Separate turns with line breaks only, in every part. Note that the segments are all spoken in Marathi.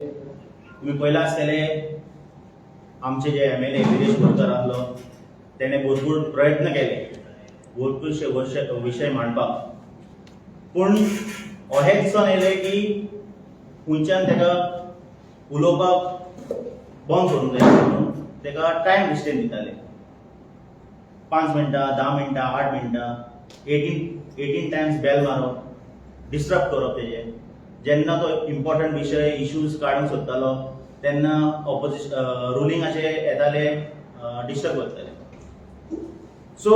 तुम्ही पहिला आसतले आमचे जे MLA विरेश बोरकर आसलो तेणे भरपूर प्रयत्न केले भरपूरशे विशय मांडपाक, पूण अशें दिसून येयलें की खंयच्यान ताका उलोवपाक बंद करूंक जाय म्हणून ताका टायम रिस्ट्रेन दिताले. 5 मिनटां, 10 मिनटां, 8 मिनटां, 18 टायम्स बेल मारप, डिस्टर्ब करप तेजें. जेन्ना तो इम्पॉर्टंट विशय इश्यूज काडूंक सोदतालो तेन्ना रुलिंगाचे येताले डिस्टर्ब करताले. सो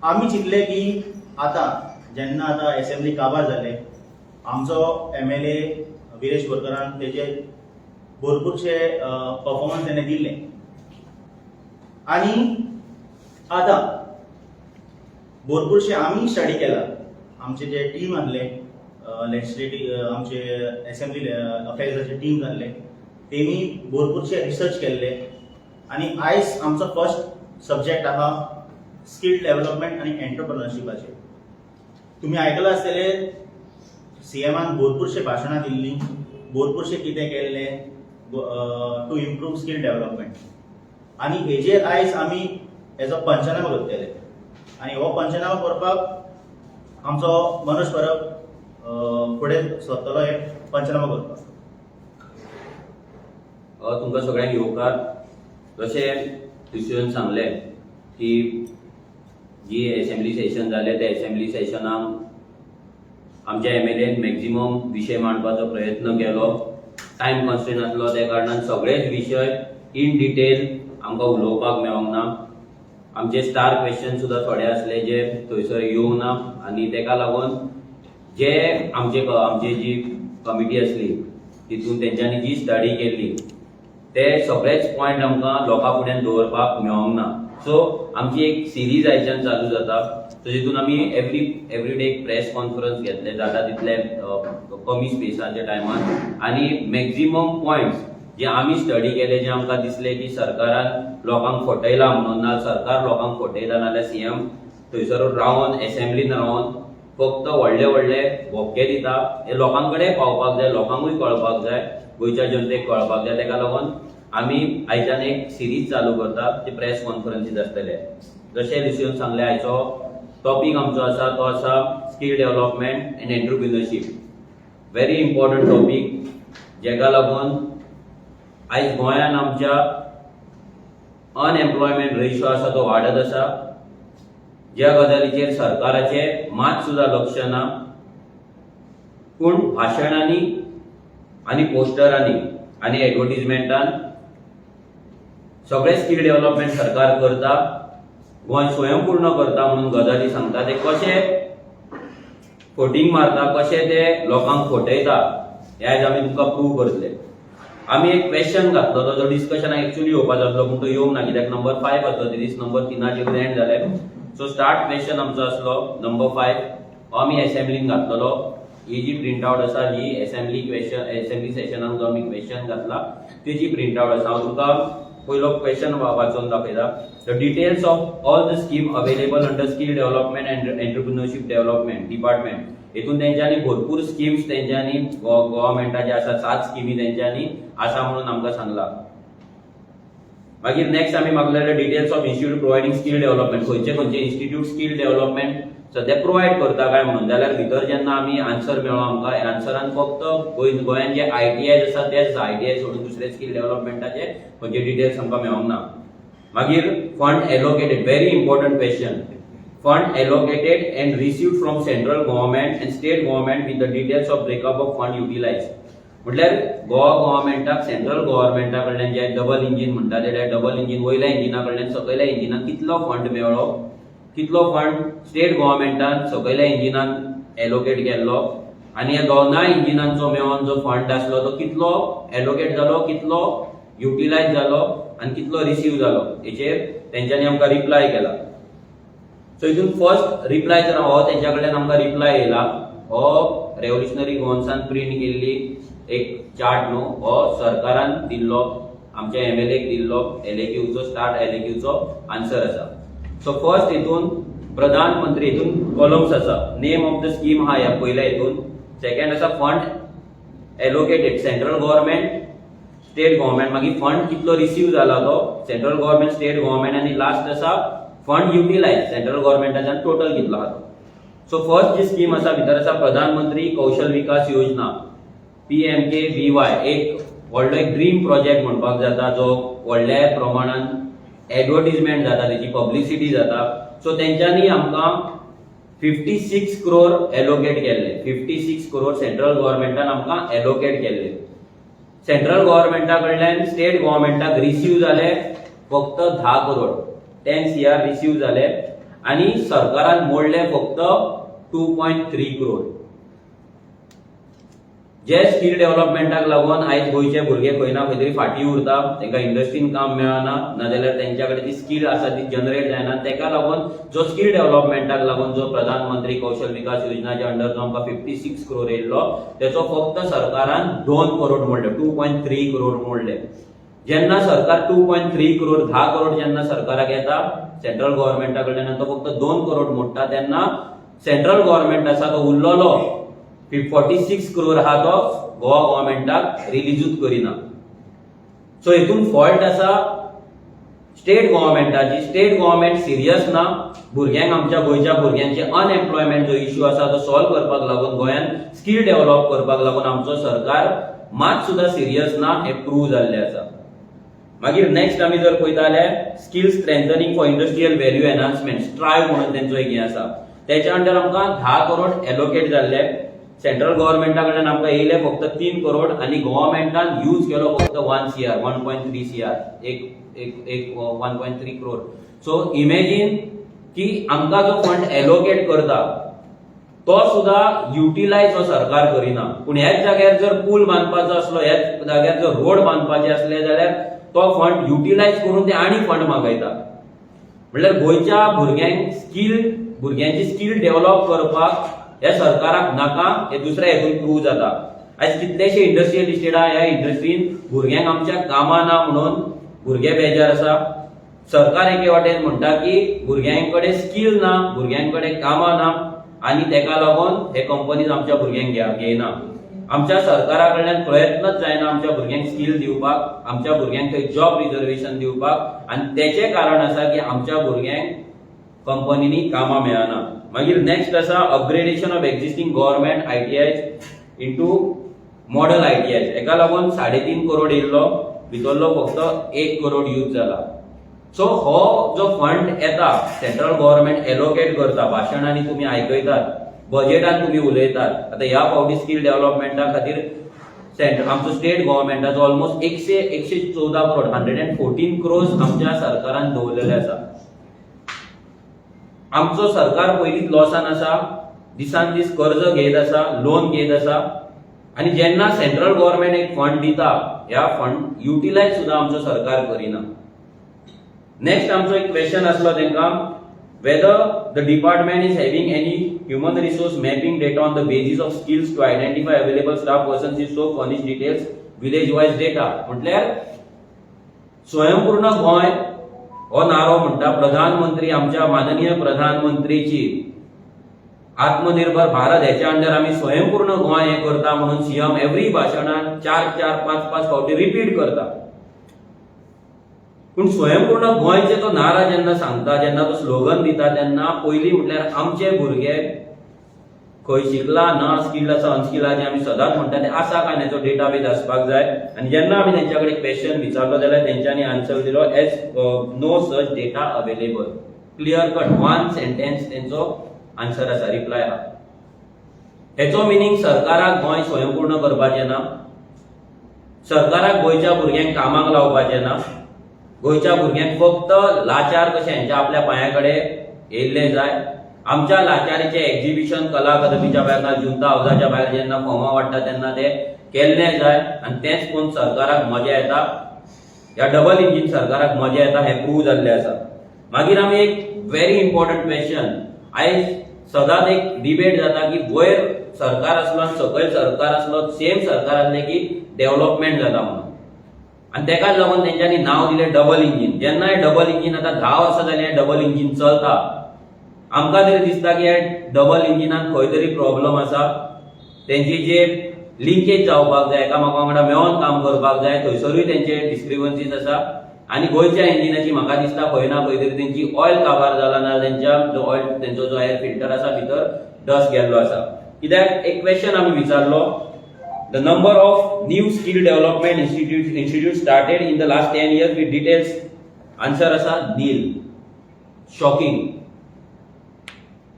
आमी चिंतले की जेन्ना आतां असेंब्ली काबार जाले, आमचो MLA विरेश बोरकरान तेजे भरपूरशे परफॉर्मन्स तेणें दिल्ले आनी आतां भरपूरशे आमी स्टडी केला. आमचे जे टीम आसले लेजिस्लेटिव्ह आमचे असेंब्ली अफेर्साचे टीम जाल्ले तेणी भरपूरशे रिसर्च केल्ले आनी आयज आमचो फर्स्ट सब्जेक्ट आहा स्कील डेव्हलपमेंट आनी एंटरप्रेन्योरशिपाचेर. तुम्ही आयकलां आसतले CMान भरपूरशे भाशणां दिल्लीं, भरपूरशे कितें केल्ले टू इम्प्रूव स्कील डेव्हलपमेंट, आनी हेजेर आयज आमी हेजो पंचनामा करतले. आनी हो पंचनामा करपाक आमचो मनोज परब फुडें सरतलो हे पंचनामा करपाक.
तुमकां सगळ्यांक येवकार. जशें तुवें सांगलें की जी असेंब्ली सेशन जालें त्या असेंब्ली सेशनाक आमच्या MLAन मॅक्झिमम विशय मांडपाचो प्रयत्न केलो. टायम कन्स्ट्रेंट आसलो त्या कारणान सगळेच विशय इन डिटेल आमकां उलोवपाक मेळोंक ना. आमचे स्टार क्वेश्चन सुद्दां थोडे आसले जे थंयसर येवंक ना आनी तेका लागून जे आमची जी कमिटी आसली तितून तेंच्यांनी जी स्टडी केल्ली ते सगळेच पॉयंट आमकां लोकां फुड्यान दवरपाक मेळोंक ना. सो आमची एक सिरीज आयच्यान चालू जाता. सो जितून आमी एवरी डे एक प्रेस कॉन्फरन्स घेतले जाता तितले कमी स्पेसाच्या टायमान आनी मॅक्झिमम पॉयंट्स जे आमी स्टडी केले जे आमकां दिसले की सरकारान लोकांक फटयला म्हणून, ना सरकार लोकांक फटयता नाल्यार CM थंयसर रावन असेंब्लीन रावन फक्त व्हडले व्हडले भोपके दिता. हे लोकां कडेन पावपाक जाय, लोकांकूय कळपाक जाय, गोंयच्या जनतेक कळपाक जाय. तेका लागून आमी आयच्यान एक सिरीज चालू करता जे प्रेस कॉन्फरन्सीस आसतले. जशें रिसिवन सांगले आयचो टॉपीक आमचो आसा तो आसा skill development and entrepreneurship. Very important topic जेका लागून आयज गोंयान आमच्या अनएम्प्लॉयमेंट रेशो आसा तो वाडत आसा. ज्या गजालीचेर सरकाराचे मात सुद्दां लक्ष ना, पूण भाशणांनी आनी पोस्टरांनी आनी एडवर्टिजमेंटान सगळे स्कील डेव्हलपमेंट सरकार करता, गोंय स्वयंपूर्ण करता म्हणून गजाली सांगता. ते कशे फोटींग मारता, कशे ते लोकांक फटयता हे आयज आमी तुमकां प्रूव करतले. आमी एक क्वेश्चन घातलो जो डिस्कशनाक एक्चुअली येवपाक जातलो पूण तो येवंक ना कित्याक नंबर 5 आसलो दीस नंबर 3 एंड जाले. सो स्टार्ट क्वेश्चन आमचो आसलो नंबर 5 हो आमी असेंब्लीन घातलेलो. ही जी प्रिंट आउट आसा ही असेंब्ली सेशनाक जो आमी क्वेश्चन घातला तेजी प्रिंट आउट आसा. हांव तुका पयलो क्वेश्चन वाचून दाखयता. The details of all the scheme available under skill development and entrepreneurship development department. हेतून तेंच्यांनी भरपूर स्कीम्स तेंच्यांनी गव्हर्नमेंटाचे आसा 7 स्किमी तेंच्यांनी आसा म्हणून आमकां सांगला. मागीर नेक्स्ट आमी मागलेले details of institute providing skill development. खंयचे इन्स्टिट्यूट स्कील डेव्हलपमेंट सध्या प्रोवायड करता काय म्हणून. जाल्यार भितर जेन्ना आमी आन्सर मेळ्ळो आमकां आन्सरान फक्त गोंयान जे ITIs आसा तेच ITI सोडून दुसरे स्कील डेव्हलपमेंटाचे खंयचे डिटेल्स आमकां मेळोंक ना. मागीर fund allocated, very important question. Fund allocated and received from central government and state government with the details of breakup of fund utilize. म्हटल्यार गोवा गव्हर्नमेंटाक सेंट्रल गव्हर्नमेंटा कडल्यान जे डबल इंजिन म्हणटा ते डबल इंजिन वयल्या इंजिना कडल्यान सकयल्या इंजिनाक कितलो फंड मेळ्ळो, कितलो फंड स्टेट गव्हर्नमेंटान सकयल्या इंजिनान एलोकेट केल्लो आनी ह्या दोनाय इंजिनांचो मेळोन जो फंड आसलो तो कितलो एलोकेट जालो, कितलो युटिलाइज जालो आनी कितलो रिसीव जालो हेचेर तेंच्यांनी आमकां रिप्लाय केला. सो हितून फर्स्ट रिप्लाय जर हो तेंच्या कडल्यान आमकां रिप्लाय येयला. हो रेव्होल्युशनरी गोवन्सान प्रिंट केल्ली एक चार्ट न्हू, हो सरकारान दिल्लो आमच्या MLAक दिल्लो LAQचो स्टार्ट LAQचो आन्सर आसा. सो फर्स्ट हितून प्रधानमंत्री हितून कॉलम्स आसा. नेम ऑफ द स्कीम हा ह्या पयल्या हितून. सेकंड आसा fund allocated central government state government मागीर फंड कितलो रिसीव जाला तो सेंट्रल गव्हर्नमेंट स्टेट गव्हर्नमेंट आनी लास्ट आसा फंड युटिलायज सेंट्रल गव्हर्नमेंटाच्यान टोटल कितलो आहा तो. सो फर्स्ट जी स्कीम आसा भितर आसा प्रधानमंत्री कौशल विकास योजना PMKVY. एक व्हडलो एक ड्रीम प्रोजेक्ट म्हणपाक जाता जो व्हडल्या प्रमाणान एडवर्टिजमेंट जाता तेची पब्लिसिटी जाता. सो तेंच्यांनी आमकां 56 crore एलोकेट केल्ले. 56 crore सेंट्रल गव्हर्नमेंटान आमकां एलोकेट केल्ले. सेंट्रल गव्हर्नमेंटा कडल्यान स्टेट गव्हर्नमेंटाक रिसीव जाले फक्त 10 crore 10 CR रिसीव जाले आणि सरकारान मोडले फक्त 2.3 crore. जे स्किल डेव्हलपमेंटाक लागून आयज गोयचे भुरगे खंय ना खंय तरी फाटी उरता, तांकां इंडस्ट्रीन काम मेळना, नाजाल्यार तेंच्या कडेन ती स्किल आसा ती जनरेट जायना. ताका लागून जो स्किल डेव्हलपमेंटाक लागून जो प्रधानमंत्री कौशल विकास योजनाच्या अंडर जो आमकां 56 crore येयल्लो तेचो फक्त सरकारान 2 crore मोडले, 2.3 crore मोडले. जेन्ना सरकार 2.3 crore 10 crore जेन्ना सरकाराक येता सेंट्रल गव्हर्नमेंटा कडल्यान तो फक्त 2 crore मोडटा तेन्ना सेंट्रल गव्हर्नमेंट आसा तो उरलोलो 46 crore आहा तो गोवा गव्हर्नमेंटाक रिलीजूच करिना. सो हितून फॉल्ट आसा स्टेट गव्हर्नमेंटाची. स्टेट गव्हर्नमेंट सिरियस ना भुरग्यांक आमच्या गोंयच्या भुरग्यांचे अनएम्प्लॉयमेंट जो इश्यू आसा तो सॉल्व करपाक लागून गोंयान स्किल डेव्हलप करपाक लागून आमचो सरकार मात सुद्धा सिरियस ना हे प्रूव जाल्ले आसा. मागीर नेक्स्ट आमी जर पळयता जाल्यार skill strengthening for industrial value enhancement STRIVE म्हणून तेंचो एक हे आसा. तेच्या अंडर आमकां 10 crore एलोकेट जाल्ले. सेंट्रल गव्हर्नमेंटा कडल्यान आमकां येयले फक्त 3 crore आनी गव्हर्नमेंटान यूज केलो फक्त 1 CR 1.3 CR एक 1.3 crore. सो इमॅजिन की आमकां जो फंड एलोकेट करता तो सुद्धा युटिलायज हो सरकार करिना. पूण ह्याच जाग्यार जर पूल बांदपाचो आसलो, ह्याच जाग्यार जर रोड बांदपाचे असले जाल्यार तो फंड युटिलायज करून ते आनी फंड मागयता. म्हणल्यार गोंयच्या भुरग्यांची स्किल डेव्हलप करपाक ह्या सरकाराक नाका हे दुसऱ्या हेतून प्रूव जाता. आयज कितलेशे इंडस्ट्रियल इस्टेट आहा, ह्या इंडस्ट्रीन भुरग्यांक आमच्या कामा ना म्हणून भुरगे बेजार आसा. सरकार एके वाटेन म्हणटा की भुरग्यांकडे स्किल ना, भुरग्यांकडे कामा ना आणि तेका लागून हे कंपनीज आमच्या भुरग्यांक घेयना. आमच्या सरकारा कडल्यान प्रयत्नच जायना आमच्या भुरग्यांक स्किल दिवपाक, आमच्या भुरग्यांक थंय जॉब रिजर्वेशन दिवपाक आणि तेचे कारण आसा की आमच्या भुरग्यांक कंपनीनी कामां मेळना. मागीर नेक्स्ट आसा upgradation of existing government ITIs into model ITIs. एका लागून 3.5 crore येयल्लो, भितरलो फक्त 1 crore यूज जाला. सो हो जो फंड येता सेंट्रल गव्हर्नमेंट एलोकेट करता, भाशणांनी तुम्ही आयकयतात, बजेटान तुम्ही उलयतात. आता ह्या फावटी स्किल डेव्हलपमेंटा खातीर आमचो स्टेट गव्हर्नमेंटाचो ऑलमोस्ट 114 crore 114 crores आमच्या सरकारान दवरलेले आसा. आमचो सरकार पयलींच लॉसान आसा, दिसान दीस कर्ज घेत आसा, लोन घेत आसा आणि जेन्ना सेंट्रल गव्हर्नमेंट एक फंड दिता ह्या फंड युटिलायज सुद्धा आमचो सरकार करिना. नेक्स्ट आमचो एक क्वेश्चन आसलो तांकां whether the department is having any human resource mapping data on the basis of skills to identify available staff persons is so furnish details village wise data. म्हटल्यार स्वयंपूर्ण गोंय हो नारो म्हणटा प्रधानमंत्री आमच्या माननीय प्रधानमंत्रीची आत्मनिर्भर भारत ह्याच्या अंडर आम्ही स्वयंपूर्ण गोंय हे करता म्हणून सीएम एव्हरी भाशणान 4-5 फावटी रिपीट करता. पण स्वयंपूर्ण गोंयचे तो नारा जेन्ना सांगता, जेन्ना तो स्लोगन दिता तेन्ना पयली म्हटल्यार आमचे भुरगे खंय शिकला ना, स्किल आसा अनस्किलाचे आमी सदांच म्हणटा ते आसा काय नाचो डेटाबेस आसपाक जाय. आनी जेन्ना आमी तेंच्या कडेन क्वेश्चन विचारलो जाल्यार तेंच्यांनी आन्सर दिलो as no such data available. Clear cut 1 sentence तेंचो आन्सर आसा, रिप्लाय आहा. हेचो मिनिंग सरकाराक गोंय स्वयंपूर्ण करपाचें ना, सरकाराक गोंयच्या भुरग्यांक कामाक लावपाचें ना, गोंयच्या भुरग्यांक फक्त लाचार कशें हेंच्या आपल्या पांया येयल्ले जाय. आमच्या लाचारीचे एक्झिबिशन कला अकादमीच्या भायर जुंता हावजाच्या भायर जेन्ना फॉर्मां वाडटा तेन्ना ते केल्ले जाय आनी तेच पळोवन सरकाराक मजा येता. ह्या डबल इंजिन सरकाराक मजा येता हे प्रूव जाल्ले आसा. मागीर आमी एक व्हेरी इम्पॉर्टंट क्वेश्चन, आयज सदांच एक डिबेट जाता की वयर सरकार आसलो आनी सकयल सरकार आसलो, सेम सरकार आसले की डेव्हलपमेंट जाता म्हणून. आणि तेकाच लागून तेंच्यांनी नाव दिले डबल इंजिन. जेन्ना हे डबल इंजिन आता 10 वर्सां जाली हे डबल इंजिन चलता, आमकां तरी दिसता की हे डबल इंजिनान खंय तरी प्रॉब्लम आसा. तेंची जे लिंकेज जावपाक जाय, एकामेका वांगडा मेळोन काम करपाक जाय, थंयसरूय तेंचे डिस्क्रिपन्सीज आसा. आणि गोयच्या इंजिनाची म्हाका दिसता खंय ना खंय तरी तेंची ऑयल काबार जाला ना तेंच्या जो ऑयल तेंचो जो एअर फिल्टर आसा भितर डस्ट गेल्लो आसा. कित्याक एक क्वेश्चन आमी विचारलो, the number of new skill development institute started in the last 10 years with details. Answer आसा नील. शॉकिंग.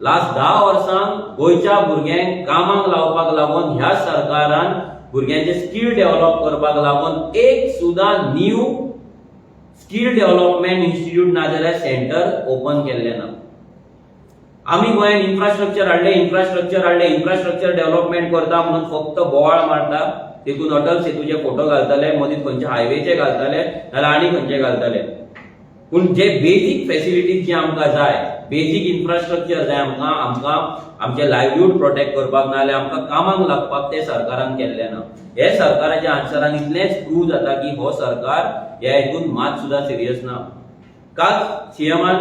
लास्ट 10 वर्सांक गोयच्या भुरग्यांक कामाक लावपाक लागून ह्या सरकारान भुरग्यांचे स्किल डेव्हलप करपाक लागून एक सुद्धा न्यू स्किल डेव्हलपमेंट इन्स्टिट्यूट ना जाल्यार सेंटर ओपन केल्ले ना. आमी गोंयान इन्फ्रास्ट्रक्चर डेव्हलपमेंट करता म्हणून फक्त बोवाळ मारता. तेतून अटल सेतूचे फोटो घालताले, मदींच खंयचे हायवेचे घालताले नाल्यार आनी खंयचे घालताले. पूण जे बेसिक फॅसिलिटीज जे आमकां जाय, बेसिक इन्फ्रास्ट्रक्चर जाय आमकां आमचे लायव्हलीहूड प्रोटेक्ट करपाक नाल्यार आमकां कामाक लागपाक ते सरकारान केल्ले ना. हे सरकाराच्या आन्सरान इतलेंच प्रूव जाता की हो सरकार ह्या हितून मात सुद्धा सिरियस ना. काल सीएमान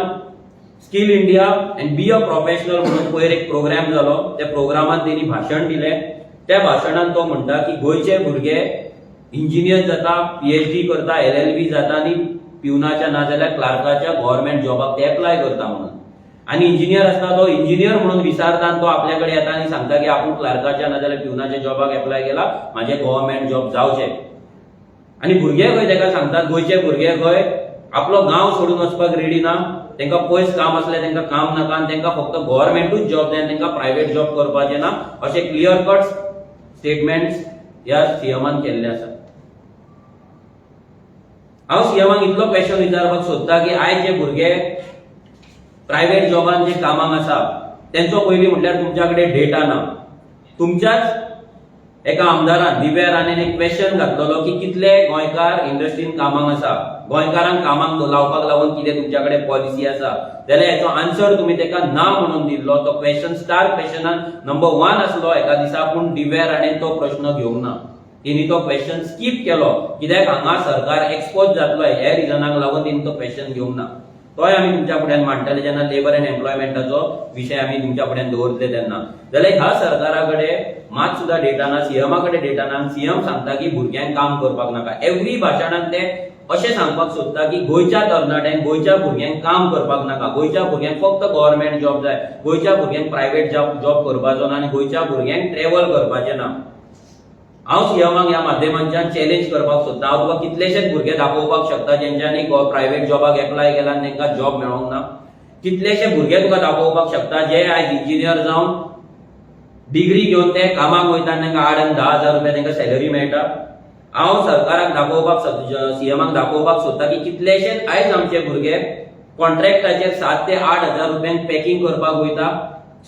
Skill India and be a professional म्हणून पयर एक प्रोग्राम जालो. त्या प्रोग्रामान तेणी भाशण दिलें. त्या भाशणान तो म्हणटा की गोंयचे भुरगे इंजिनियर जाता, PhD करता, LLB जाता आनी पिवनाच्या ना जाल्यार क्लार्काच्या गव्हर्नमेंट जॉबाक ते एप्लाय करता म्हणून. आणि इंजिनियर असता तो इंजिनियर म्हणून विचारता तो आपल्याकडे येता आणि सांगता की आपण क्लार्काच्या ना जाल्यार पिवनाच्या जॉबाक एप्लाय केला, माझे गव्हर्नमेंट जॉब जावचे. आणि भुरगे खंय ताका सांगतात, गोंयचे भुरगे खंय आपलो गांव सोडून वचपाक रेडी ना. तांकां पयस काम असलें तांकां काम नाका आनी तांकां फक्त गव्हर्नमेंटूच जॉब जाय, तांकां प्रायव्हेट जॉब करपाचे ना, अशे क्लियर कट स्टेटमेंट्स ह्या सीएमान केल्ले आसा. हांव सीएमाक इतलो क्वेश्चन विचारपाक सोदता की आयज जे भुरगे प्रायव्हेट जॉबान जे कामाक आसा तेंचो पयलीं म्हटल्यार तुमच्या कडेन डेटा ना. तुमच्याच एका आमदारान दिव्या राणेन एक क्वेश्चन घातलेलो की कितले गोंयकार इंडस्ट्रीन कामाक आसा, गोंयकारांक कामाक लावपाक लागून कितें तुमच्या कडेन पॉलिसी आसा, जाल्यार हेचो आन्सर तुमी ताका ना म्हणून दिल्लो. तो क्वेश्चन स्टार क्वेश्चनान नंबर 1 आसलो एका दिसा, पूण दिव्या राणेन तो प्रश्न घेवंक ना. तिणी तो क्वेश्चन स्किप केलो कित्याक हांगा सरकार एक्सपोज जातलो हे रिजनाक लागून तिणी तो क्वेश्चन घेवंक ना. तोय आमी तुमच्या फुड्यान मांडटले जेन्ना लेबर अँड एम्प्लॉयमेंटाचो विशय आमी तुमच्या फुड्यान दवरतले तेन्ना. जाल्यार ह्या सरकारा कडेन मात सुद्धा डेटा ना, सीएमा कडेन डेटा ना. सीएम सांगता की भुरग्यांक काम करपाक नाका. एव्हरी भाशणान ते अशें सांगपाक सोदता की गोंयच्या तरणाट्यांक, गोंयच्या भुरग्यांक काम करपाक नाका, गोंयच्या भुरग्यांक फक्त गव्हर्नमेंट जॉब जाय, गोंयच्या भुरग्यांक प्रायव्हेट जॉब करपाचो ना आनी गोंयच्या भुरग्यांक ट्रॅव्हल करपाचें ना. हांव सीएमाक ह्या माध्यमांच्यान चॅलेंज करपाक सोदता. हांव तुका कितलेशेच भुरगे दाखोवपाक शकता जेंच्यांनी प्रायव्हेट जॉबाक एप्लाय केला आनी तांकां जॉब मेळोंक ना. कितलेशे भुरगे तुका दाखोवपाक शकता जे आयज इंजिनियर जावन डिग्री घेवन ते कामाक वयता आनी तांकां 8 आनी 10 हजार रुपया तांकां सॅलरी मेळटा. हांव सरकाराक दाखोवपाक सीएमाक दाखोवपाक सोदता की कितलेशेच आयज आमचे भुरगे कॉन्ट्रॅक्टाचेर 7 ते 8 हजार रुपयांक पॅकिंग करपाक वयता.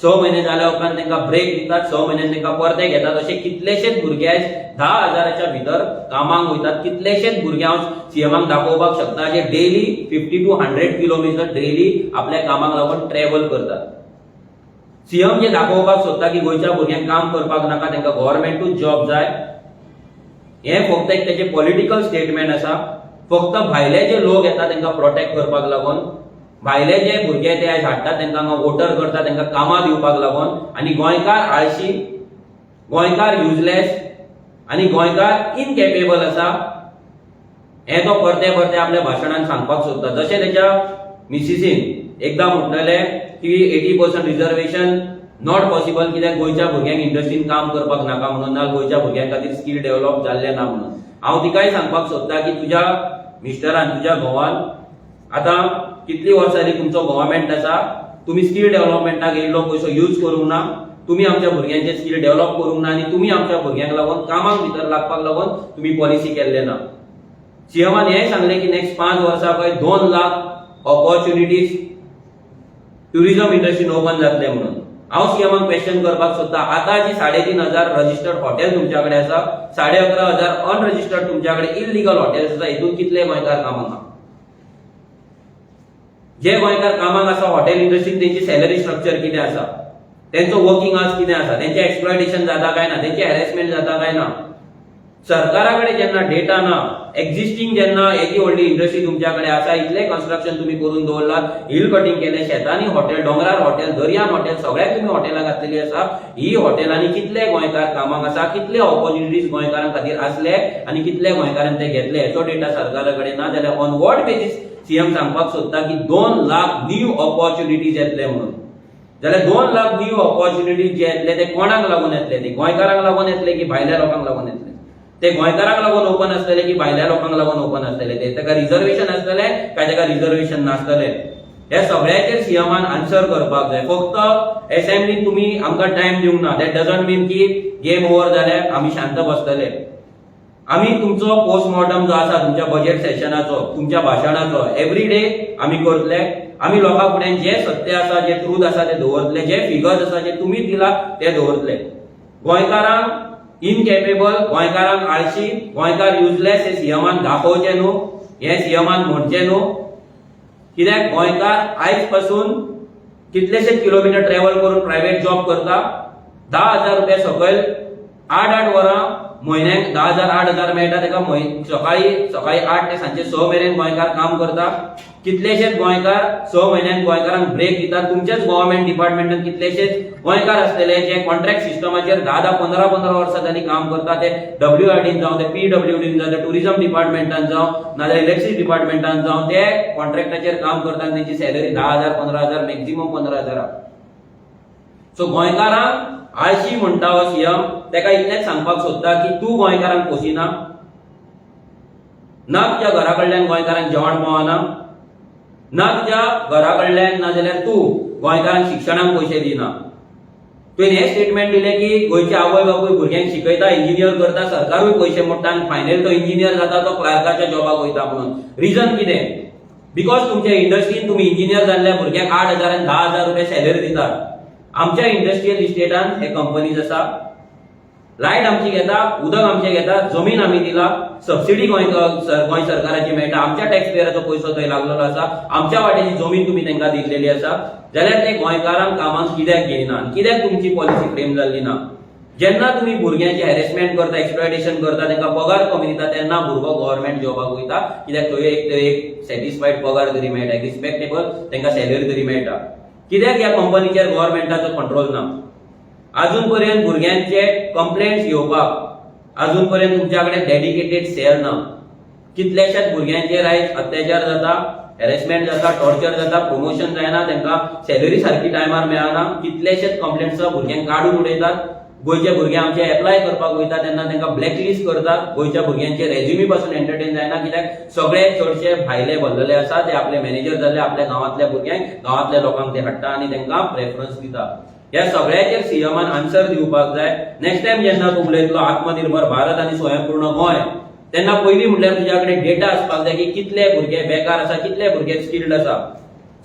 6 म्हयने जाल्या उपरांत तांकां ब्रेक दितात, 6 म्हयन्यान तांकां परते घेतात. अशे कितलेशेच भुरगे आयज 10 हजाराच्या भितर कामाक वयतात. कितलेशेच भुरगे हांव सीएमाक दाखोवपाक शकता जे डेली 50 to 100 किलोमीटर डेली आपल्या कामाक लागून ट्रॅव्हल करतात. सीएम जे दाखोवपाक सोदता की गोंयच्या भुरग्यांक काम करपाक नाका, तांकां गव्हर्नमेंटूच जॉब जाय, हे फक्त एक तेचे पॉलिटिकल स्टेटमेंट आसा. फक्त भायले जे लोक येतात तांकां प्रोटेक्ट करपाक लागून, भायले जे भुरगे ते आयज हाडटात तांकां हांगा वोटर करतात तांकां कामां दिवपाक लागून, आनी गोंयकार आळशी, गोंयकार युजलेस आनी गोंयकार इनकेपेबल आसा हे तो परते परते आपल्या भाशणान सांगपाक सोदता. जशें तेच्या मिसिसीन एकदां म्हणटलें की 80% रिजर्वेशन नॉट पॉसिबल कित्याक गोंयच्या भुरग्यांक इंडस्ट्रीन काम करपाक नाका म्हणून, ना गोंयच्या भुरग्यां खातीर स्किल डेव्हलप जाल्लें ना म्हणून. हांव तिकाय सांगपाक सोदता की तुज्या मिस्टरान, तुज्या घोवान आतां कितली वर्सां जाली तुमचो गव्हर्नमेंट आसा, तुमी स्किल डेव्हलपमेंटाक येयल्लो पयसो यूज करूंक ना, तुमी आमच्या भुरग्यांचे स्किल डेव्हलप करूंक ना आनी तुमी आमच्या भुरग्यांक लागून कामाक भितर लागपाक लागून तुमी पॉलिसी केल्ले ना. सीएमान हेंय सांगलें की नेक्स्ट 5 वर्सां पळय 2 लाख ऑपॉर्च्युनिटीज ट्युरिझम इंडस्ट्रीन ओपन जातले म्हणून. हांव सीएमाक क्वेश्चन करपाक सोदता, आतां जी 3,500 रजिस्टर्ड हॉटेल तुमच्या कडेन आसा, 11,500 अनरजिस्टर्ड तुमच्या कडेन इल्लिगल हॉटेल्स आसा, हितून कितले गोंयकार कामाक आहा? जे गोंयकार कामाक आसा हॉटेल इंडस्ट्रीन तेंची सॅलरी स्ट्रक्चर कितें आसा, तेंचो वर्किंग आवर्स कितें आसा, तेंचे एक्सप्लॉयटेशन जाता काय ना, तेंचे हॅरेसमेंट जाता काय ना. सरकाराकडे जेन्ना डेटा ना, एक्झिस्टिंग जेन्ना येदी व्हडली इंडस्ट्री तुमच्याकडे आसा, इतले कन्स्ट्रक्शन तुम्ही करून दवरला, हिल कटिंग केले, शेतांनी हॉटेल, डोंगरार हॉटेल, दर्यान हॉटेल, सगळ्याक तुम्ही हॉटेलां घातलेली आसा. ही हॉटेलांनी कितले गोंयकार कामाक आसा, कितले ऑपॉर्च्युनिटीज गोंयकारां खातीर आसले आनी कितले गोंयकारांनी ते घेतले हेचो डेटा सरकाराकडे ना. जाल्यार ऑन वॉट बेसीस सीएम सांगपाक सोदता की 2 लाख न्यू ऑपॉर्च्युनिटीज येतले म्हणून. जाल्यार 2 लाख न्यू ऑपॉर्च्युनिटीज जे येतले ते कोणाक लागून येतले? ते गोंयकारांक लागून येतले की भायल्या लोकांक लागून येतले? ते गोंयकारांक लागून ओपन आसतले की भायल्या लोकांक लागून ओपन आसतले? ते ताका रिझर्वेशन आसतले काय ताका रिझर्वेशन नासतले? हे सगळ्याचेर सीएमान आन्सर करपाक जाय. फक्त असेंब्लीत तुम्ही आमकां टाइम दिवंक ना. दॅट डजंट मीन की गेम ओव्हर जाले आमी शांत बसतले. आमी तुमचो पोस्टमॉर्टम जो आसा तुमच्या बजेट सेशनाचो, तुमच्या भाशणाचो एवरी डे आमी करतले. आमी लोकां फुडें जे सत्य आसा, जे ट्रूथ आसा ते दवरतले. जे फिगर्स आसा जे तुम्ही दिला ते दवरतले. गोंयकारांक इनकेपेबल, गोंयकारांक आळशी, गोंयकार युजलेस हे सीएमान दाखोवचे न्हू, हे सीएमान म्हणचे न्हू. कित्याक गोंयकार आयज पासून कितलेशेच किलोमीटर ट्रॅव्हल करून प्रायव्हेट जॉब करता. 10,000 रुपया सकयल 8 वरां म्हयन्याक 10,000 8,000 मेळटा. ताका सकाळी 8 ते सांजे 6 मेरेन गोंयकार काम करता. कितलेशेच गोंयकार 6 म्हयन्यान गोंयकारांक ब्रेक दितात. तुमचेच गव्हर्नमेंट डिपार्टमेंटान कितलेशेच गोंयकार आसतले जे कॉन्ट्रॅक्ट सिस्टमाचेर 10 15 वर्सां जाली काम करता. ते WRDन जावं, ते PWDन जावं, ते टुरिझम डिपार्टमेंटान जावं, नाजाल्यार इलेक्ट्रिसिटी डिपार्टमेंटान जावं, ते कॉन्ट्रॅक्टाचेर काम करता आनी तेंची सॅलरी 10,000 15,000 मॅक्झिमम 15,000. सो गोंयकारांक आळशी म्हणटा हो सीएम. ताका इतलेंच सांगपाक सोदता की तूं गोंयकारांक पोशिना, ना तुज्या घरा कडल्यान गोंयकारांक जेवण पावना, ना तुज्या घरा कडल्यान, ना जाल्यार तूं गोंयकारांक शिक्षणाक पयशे दिना. तुवें हे स्टेटमेंट दिले की गोंयचे आवय बापूय भुरग्यांक शिकयता, इंजिनियर करता, सरकारूय पयशे मोडटा आनी फायनली तो इंजिनियर जाता, तो क्लार्काच्या जॉबाक वयता म्हणून. रिजन कितें? बिकॉज तुमच्या इंडस्ट्रीन तुम्ही इंजिनियर जाल्ल्या भुरग्यांक 8,000 आनी 10,000 रुपया सॅलरी दितात. आमच्या इंडस्ट्रियल इस्टेटान हे कंपनीज आसा. लायट आमची घेता, उदक आमचे घेता, जमीन आमी दिला, सबसिडी गोंय सरकाराची मेळटा, आमच्या टॅक्स पेयराचो पयसो थंय लागलेलो आसा, आमच्या वाटेची जमीन तुम्ही तांकां दिल्लेली आसा. जाल्यार ते गोंयकारांक कामाक कित्याक घेयना? कित्याक तुमची पॉलिसी फ्रेम जाल्ली ना? जेन्ना तुम्ही भुरग्यांची हॅरेसमेंट करता, एक्सप्लॉयटेशन करता, तांकां पगार कमी दिता, तेन्ना भुरगो गव्हर्नमेंट जॉबाक वयता. कित्याक थंय एक सॅटिस्फायड पगार तरी मेळटा, रिस्पेक्टेबल तांकां सॅलरी तरी मेळटा. कित्याक ह्या कंपनीचेर गव्हर्नमेंटाचो कंट्रोल ना? अजून पर्यंत भुरग्यांचे कंप्लेंट्स घेवपाक अजून पर्यंत तुमच्याकडे डेडिकेटेड सेल ना. कितलेशेच भुरग्यांचेर आयज अत्याचार जाता, हॅरेसमेंट जाता, टॉर्चर जाता, प्रमोशन जायना, तांकां सॅलरी सारकी टायमार मेळना. कितलेशेच कंप्लेंट्स भुरग्यांक काडून उडयतात. गोंयचे भुरगे आमचे एप्लाय करपाक वयता तेन्ना तांकां ब्लॅकलिस्ट करतात. गोंयच्या भुरग्यांचे रेज्युमी पासून एंटरटेन जायना. कित्याक सगळे चडशे भायले भरलेले आसा. ते आपले मॅनेजर जाल्ले, आपल्या गांवांतल्या भुरग्यांक, गांवांतल्या लोकांक ते हाडटा आनी तांकां प्रेफरन्स दिता. ह्या सगळ्याचेर सीएमान आन्सर दिवपाक जाय. नेक्स्ट टाइम जेन्ना तूं उलयतलो आत्मनिर्भर भारत आनी स्वयंपूर्ण गोंय, तेन्ना पयलीं म्हटल्यार तुज्या कडेन डेटा आसपाक जाय की कितले भुरगे बेकार आसा, कितले भुरगे स्किल्ड आसा.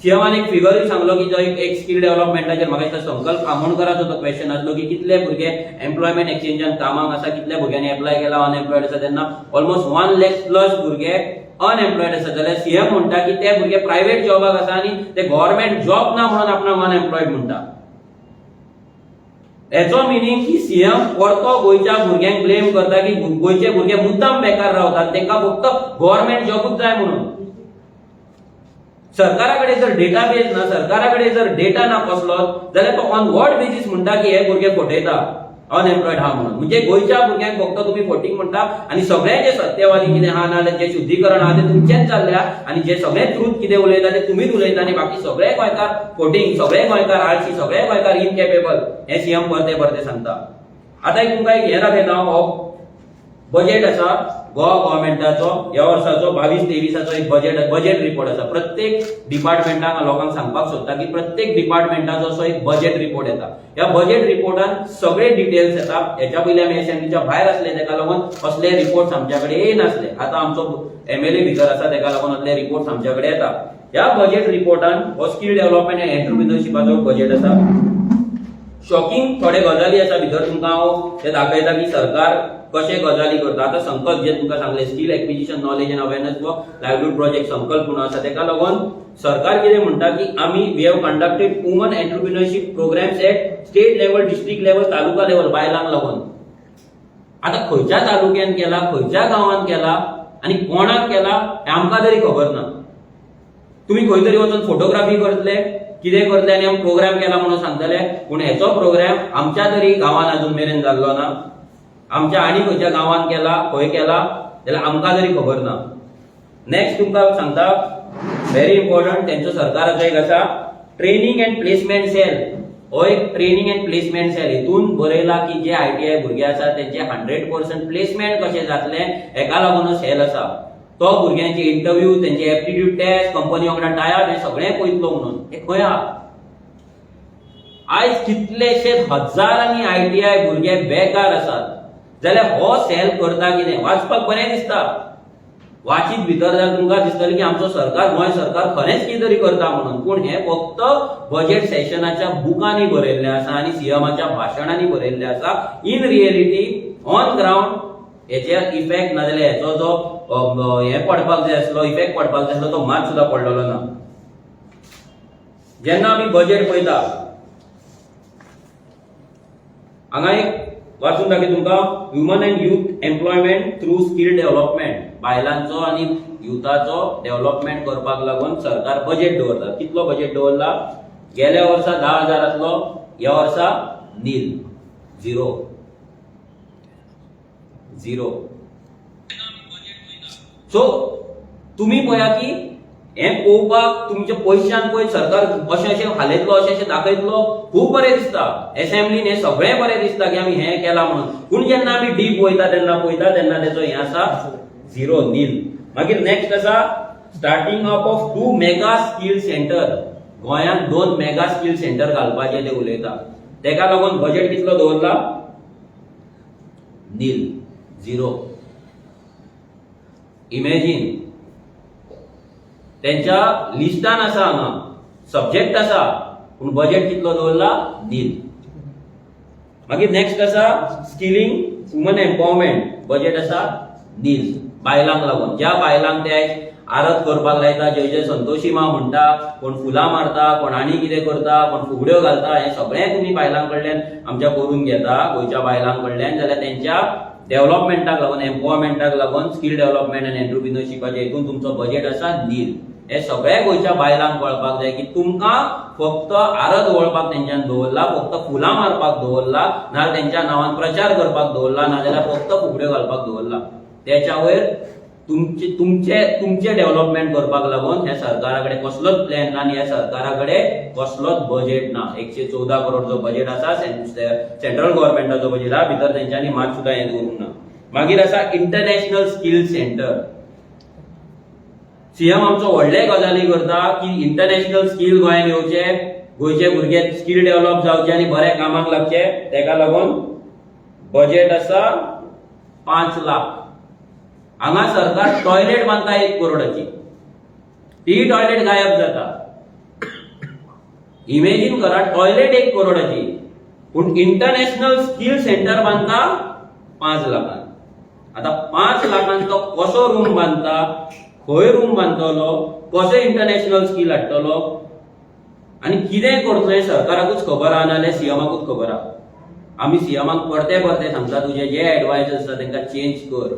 सीएमान एक फिगरूय सांगलो की जो एक स्किल डेव्हलपमेंटाचेर म्हाका दिसता संकल्प आमोणकराचो तो क्वेश्चन आसलो की कितले भुरगे एम्प्लॉयमेंट एक्सचेंजान कामाक आसा, कितल्या भुरग्यांनी एप्लाय केला, अनएम्प्लॉयड आसा. तेन्ना ऑलमोस्ट 1 लाख प्लस भुरगे अनएम्प्लॉयड आसा. जाल्यार सीएम म्हणटा की ते भुरगे प्रायव्हेट जॉबाक आसा आनी ते गव्हर्नमेंट जॉब ना म्हणून आपणाक अनएम्प्लॉयड म्हणटा. हेचो मिनिंग की सीएम परतो गोंयच्या भुरग्यांक ब्लेम करता की गोंयचे भुरगे मुद्दाम बेकार रावतात, तांकां फक्त गव्हर्नमेंट जॉबूच जाय म्हणून. सरकाराकडे जर डेटाबेस ना, सरकाराकडे जर डेटा ना कसलो, जाल्यार तो ऑन वॉट बेसीस म्हणटा की हे भुरगे फटयता, अनएम्प्लॉयड हा म्हणून. म्हणजे गोंयच्या भुरग्यांक फक्त तुम्ही फोटिंग म्हणटा आनी सगळे जे सत्यवादी कितें हा ना जे शुद्धीकरण हा ते तुमचेच चालल्या आनी जे सगळे ट्रूथ कितें उलयता ते तुमीच उलयता आनी बाकी सगळे गोंयकार फोटिंग, सगळे गोंयकार आळशी, सगळे गोंयकार इनकेपेबल हे सीएम परते सांगता. आतां एक तुमकां एक हें दाखयता. हो बजेट आसा गोवा गव्हर्नमेंटाचो ह्या वर्साचो 22-23 एक बजेट रिपोर्ट आसा. प्रत्येक डिपार्टमेंटाक लोकांक सांगपाक सोदता की प्रत्येक डिपार्टमेंटाचो असो एक बजेट रिपोर्ट येता. ह्या बजेट रिपोर्टान सगळे डिटेल्स येता. हेच्या पयलीं आमी असेंब्लीच्या भायर आसले तेका लागून असले रिपोर्ट्स आमच्या कडेन येनासले. आतां आमचो एमएलए भितर आसा तेका लागून असले रिपोर्ट्स आमच्या कडेन येता. ह्या बजेट रिपोर्टान हो स्किल डेव्हलपमेंट एंड एंटरप्रिन्योरशिपाचो बजेट आसा. शॉकिंग थोडे गजाली आसा भितर. तुमकां हांव ते दाखयता की सरकार कशे गजाली करता. आता संकल्प जे तुमकां सांगले skill acquisition knowledge and awareness for livelihood project Sankalp म्हणून आसा. तेका लागून सरकार कितें म्हणटा की आमी we have conducted women entrepreneurship programs at state level, district level, taluka level बायलांक लागून. आता खंयच्या तालुक्यान केला, खंयच्या गांवांत केला आणि कोणाक केला हे आमकां तरी खबर ना. तुम्ही खंय तरी वचून फोटोग्राफी करतले, कितें करतले आनी आमी प्रोग्राम केला म्हणून सांगतले, पूण हेचो प्रोग्राम आमच्या तरी गांवांत अजून मेरेन जाल्लो ना. आमच्या आनी खंयच्या गांवांत केला, खंय केला जाल्यार आमकां तरी खबर ना. नेक्स्ट तुमकां सांगता, व्हेरी इम्पॉर्टंट, तेंचो सरकाराचो एक आसा ट्रेनिंग अँड प्लेसमेंट सेल. हो एक ट्रेनिंग अँड प्लेसमेंट सेल. हितून बरयला की जे ITI भुरगे आसा तेंचे 100% प्लेसमेंट कशें जातले हेका लागून हो सेल आसा. तो भुरग्यांचे इंटरव्यू, तेंचे एप्टिट्यूड टेस्ट, कंपनी वांगडा टायप हे सगळें पळयतलो म्हणून. हे खंय आहा? आयज कितलेशे हजारांनी ITI भुरगे बेकार आसात, जाल्यार हो सेल करता कितें? वाचपाक बरें दिसता. वाचीत भितर जाल्यार तुमकां दिसतलें की आमचो सरकार, गोंय सरकार खरेंच कितें तरी करता म्हणून. पूण हे फक्त बजेट सेशनाच्या बुकांनी बरयल्लें आसा आनी सीएमाच्या भाशणांनी बरयल्लें आसा. इन रिएलिटी ऑन ग्राउंड हेचेर इफेक्ट ना जाल्यार हेचो जो हे पडपाक जाय आसलो, इफेक्ट पडपाक जाय आसलो, तो मात सुद्दां पडलेलो ना. जेन्ना आमी बजेट पळयता, हांगा एक वाचून दाखय तुमकां, human and youth employment through skill development. बायलांचो आनी युथाचो डेव्हलपमेंट करपाक लागून सरकार बजेट दवरता. कितलो बजेट दवरला? गेल्या वर्सा 10,000 आसलो, ह्या वर्सा नील, झिरो. सो तुम्ही पळया की हे पळोवपाक तुमच्या पयशान पळय सरकार अशें हालयतलो, अशें दाखयतलो, खूब बरें दिसता. असेंब्लीन हे सगळें बरें दिसता की आमी हें केलां म्हणून. पूण जेन्ना आमी डीप वयता तेन्ना पळयता तेन्ना तेचो हें आसा झिरो, नील. मागीर नेक्स्ट आसा starting up of 2 mega skill centre. गोंयांत 2 मेगा स्किल सेंटर घालपाचे ते उलयता. तेका लागून बजेट कितलो दवरला? नील, झिरो. इमॅजिन, त्यांच्या लिस्टान आसा, हांगा सब्जेक्ट आसा, पूण बजेट कितलो दवरला? नील. मागीर नेक्स्ट आसा स्किलिंग, वुमन एम्पावरमेंट. बजेट आसा नील. बायलांक लागून, ज्या बायलांक ते आरत करपाक लायता, जे संतोशी मा म्हणटा, कोण फुलां मारता, कोण आनी कितें करता, कोण फुगड्यो घालता, हे सगळें तुम्ही बायलांक कडल्यान आमच्या करून घेता, गोंयच्या बायलांक कडल्यान, जाल्यार तेंच्या डेव्हलपमेंटाक लागून, एम्पावरमेंटाक लागून, स्किल डेव्हलपमेंट आनी एंटरप्रिन्योरशिपाच्या हितून तुमचो बजेट आसा नील. हे सगळे गोंयच्या बायलांक कळपाक जाय की तुमकां फक्त आरत ओळपाक तेंच्यान दवरला, फक्त फुलां मारपाक दवरला, ना तेंच्या नांवान प्रचार करपाक दवरला, ना जाल्यार फक्त फुगड्यो घालपाक दवरला. त्याच्या वयर तुमचे डेव्हलपमेंट करपाक लागून ह्या सरकारा कडेन कसलोच प्लॅन ना आनी ह्या सरकारा कडेन कसलोच बजेट ना. 114 करोडचो बजेट आसा सेंट्रल गव्हर्नमेंटाचो बजेट आहा, भितर तेंच्यांनी मात सुद्दां हें दवरूंक ना. मागीर आसा इंटरनॅशनल स्किल सेंटर. सीएम आमचो व्हडले गजाली करता की इंटरनॅशनल स्किल गोंयांत येवचे, गोंयचे भुरगे स्किल डेव्हलप जावचे आनी बरे कामाक लागचे. तेका लागून बजेट आसा 5 लाख. हांगा सरकार टॉयलेट बांदता 1 करोडाची, ती टॉयलेट गायब जाता. इमेजिन करा, टॉयलेट 1 करोडाची, पूण इंटरनॅशनल स्किल सेंटर बांदता 5 लाखान. आता 5 लाखान तो कसो रूम बांदता, खंय रूम बांदतलो, कसो इंटरनॅशनल स्किल हाडटलो आनी कितें करतलो हें सरकाराकूच खबर आहा, नाल्यार सीएमाकूच खबर आहा. आमी सीएमाक परते सांगता, तुजे जे एडवायजर्स आसा तांकां चेंज कर.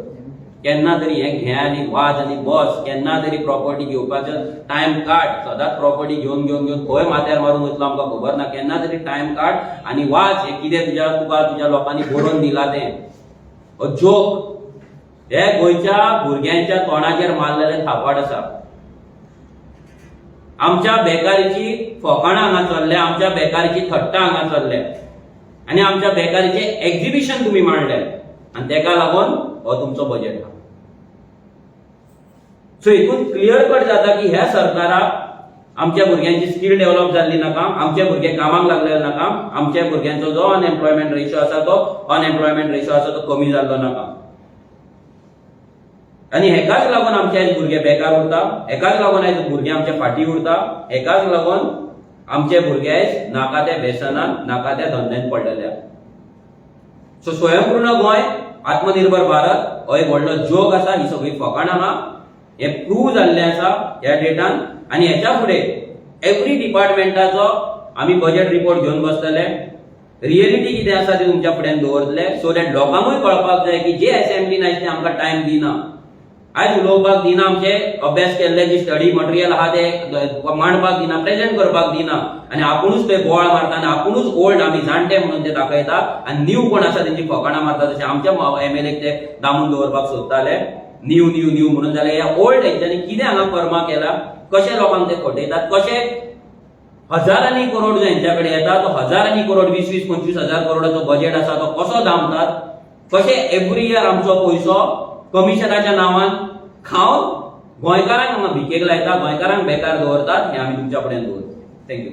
केन्ना तरी हे घे आनी वाच आनी बस. केन्ना तरी प्रॉपर्टी घेवपाचो टायम काड. सदांच प्रॉपर्टी घेवन खंय माथ्यार मारून वयतलो आमकां खबर ना. केन्ना तरी टायम काड आनी वाच हे कितें तुज्या लोकांनी बरोवन दिला तें. जोक हे गोंयच्या भुरग्यांच्या तोंडाचेर मारलेले थापाड आसा. आमच्या बेकारीची फकाणां हांगा चल्ले, आमच्या बेकारीची थट्टा हांगा चल्ले आनी आमच्या बेकारीचे एक्झिबिशन तुम्ही मांडले आनी तेका लागून हो तुमचो बजेट आहा. सो हितून क्लियर कट जाता की ह्या सरकाराक आमच्या भुरग्यांची स्किल डेव्हलप जाल्ली नाका, आमचे भुरगे कामाक लागलेले नाका, आमच्या भुरग्यांचो जो अनएम्प्लॉयमेंट रेशो आसा तो कमी जाल्लो नाका. आनी हेकाच लागून आमचे आयज भुरगे बेकार उरता, हेकाच लागून आयज भुरगे आमचे फाटी उरता, हेकाच लागून आमचे भुरगे आयज नाका त्या व्यसनान, नाका त्या धंद्यान पडलेले. सो स्वयंपूर्ण गोंय, आत्मनिर्भर भारत हो एक व्हडलो जोक आसा. ही सगळी फकाणां आहा, हे प्रूव्ह जाल्लें आसा ह्या डेटान. आनी हेच्या फुडें एव्हरी डिपार्टमेंटाचो आमी बजेट रिपोर्ट घेवन बसतले. रियलिटी कितें आसा ती तुमच्या फुड्यान दवरतले सो दॅट लोकांकूय कळपाक जाय की जे असेंब्लीन आयज ते आमकां टायम दिना आयज उलोवपाक दिना आमचे अभ्यास केल्ले जे स्टडी मटेरियल आहा ते मांडपाक दिना प्रेझेंट करपाक दिना आनी आपुणूच ते बोवाळ मारता आनी आपुणूच ओल्ड आमी जाणटे म्हणून ते दाखयता आनी न्यू कोण आसा तेंची फकाणां मारता जशें आमच्या एमएलएक ते दामून दवरपाक सोदताले न्यू न्यू न्यू म्हणून जाल्यार ह्या ओल्ड हेंच्यांनी कितें हांगा कर्मां केला कशे लोकांक ते फटयतात कशे हजारांनी करोड जो हेंच्याकडे येता तो हजारांनी करोड 20-25 हजार करोडाचो बजेट आसा तो कसो दामतात कशे एवरी इयर आमचो पयसो कमिशनाच्या नांवान खावन गोंयकारांक हांगा भिकेक लायता गोंयकारांक बेकार दवरतात हे आमी तुमच्या फुड्यान दवरता थँक्यू